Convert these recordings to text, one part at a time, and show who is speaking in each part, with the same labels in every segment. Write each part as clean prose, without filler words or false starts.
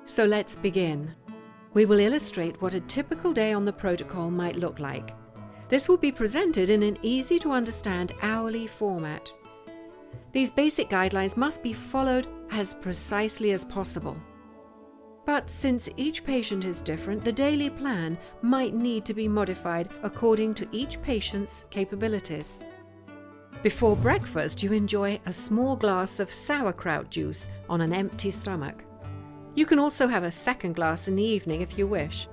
Speaker 1: So let's begin. We will illustrate what a typical day on the protocol might look like. This will be presented in an easy-to-understand hourly format. These basic guidelines must be followed as precisely as possible. But since each patient is different, the daily plan might need to be modified according to each patient's capabilities. Before breakfast, you enjoy a small glass of sauerkraut juice on an empty stomach. You can also have a second glass in the evening if you wish.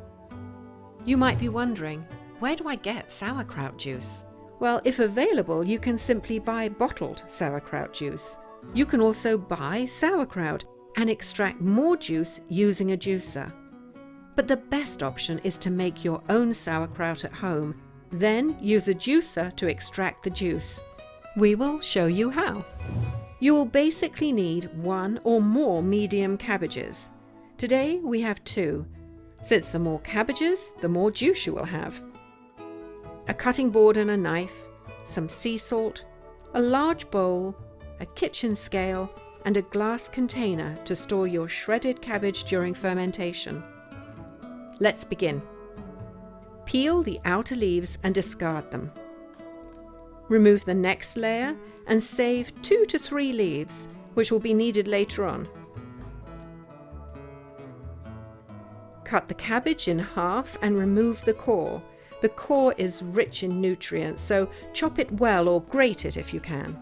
Speaker 1: You might be wondering, where do I get sauerkraut juice? Well, if available, you can simply buy bottled sauerkraut juice. You can also buy sauerkraut and extract more juice using a juicer. But the best option is to make your own sauerkraut at home, then use a juicer to extract the juice. We will show you how. You will basically need one or more medium cabbages. Today we have 2. Since the more cabbages, the more juice you will have. A cutting board and a knife, some sea salt, a large bowl, a kitchen scale, and a glass container to store your shredded cabbage during fermentation. Let's begin. Peel the outer leaves and discard them. Remove the next layer and save 2 to 3 leaves, which will be needed later on. Cut the cabbage in half and remove the core. The core is rich in nutrients, so chop it well or grate it if you can.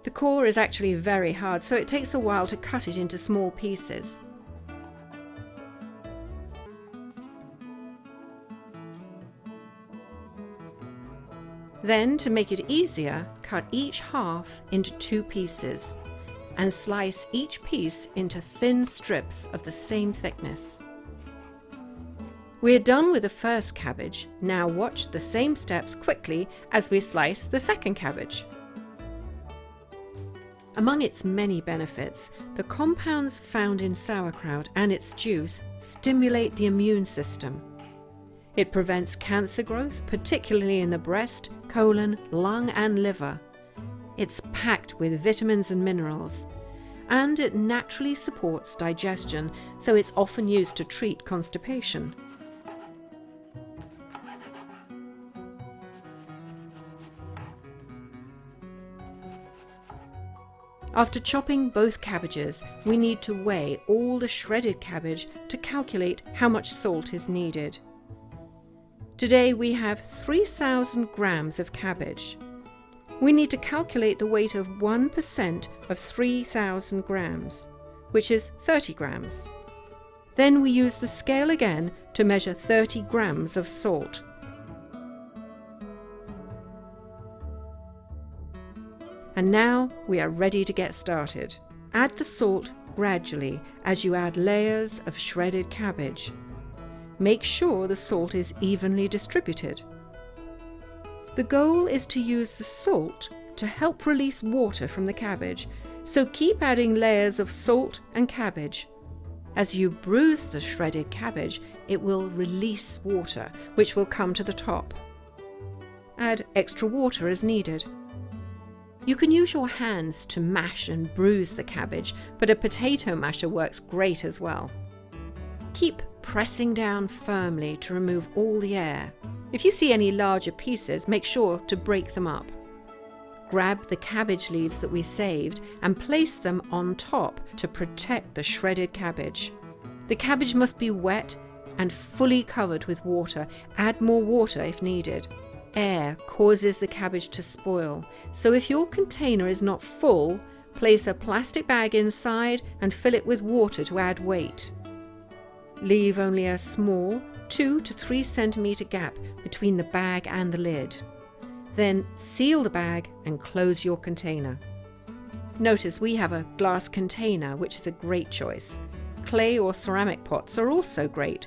Speaker 1: The core is actually very hard, so it takes a while to cut it into small pieces. Then, to make it easier, cut each half into 2 pieces and slice each piece into thin strips of the same thickness. We are done with the first cabbage. Now watch the same steps quickly as we slice the second cabbage. Among its many benefits, the compounds found in sauerkraut and its juice stimulate the immune system. It prevents cancer growth, particularly in the breast, colon, lung, and liver. It's packed with vitamins and minerals, and it naturally supports digestion, so it's often used to treat constipation. After chopping both cabbages, we need to weigh all the shredded cabbage to calculate how much salt is needed. Today we have 3,000 grams of cabbage. We need to calculate the weight of 1% of 3,000 grams, which is 30 grams. Then we use the scale again to measure 30 grams of salt. And now we are ready to get started. Add the salt gradually as you add layers of shredded cabbage. Make sure the salt is evenly distributed. The goal is to use the salt to help release water from the cabbage, so keep adding layers of salt and cabbage. As you bruise the shredded cabbage, it will release water, which will come to the top. Add extra water as needed. You can use your hands to mash and bruise the cabbage, but a potato masher works great as well. Keep pressing down firmly to remove all the air. If you see any larger pieces, make sure to break them up. Grab the cabbage leaves that we saved and place them on top to protect the shredded cabbage. The cabbage must be wet and fully covered with water. Add more water if needed. Air causes the cabbage to spoil, so if your container is not full, place a plastic bag inside and fill it with water to add weight. Leave only a small 2 to 3 centimeter gap between the bag and the lid. Then seal the bag and close your container. Notice we have a glass container, which is a great choice. Clay or ceramic pots are also great.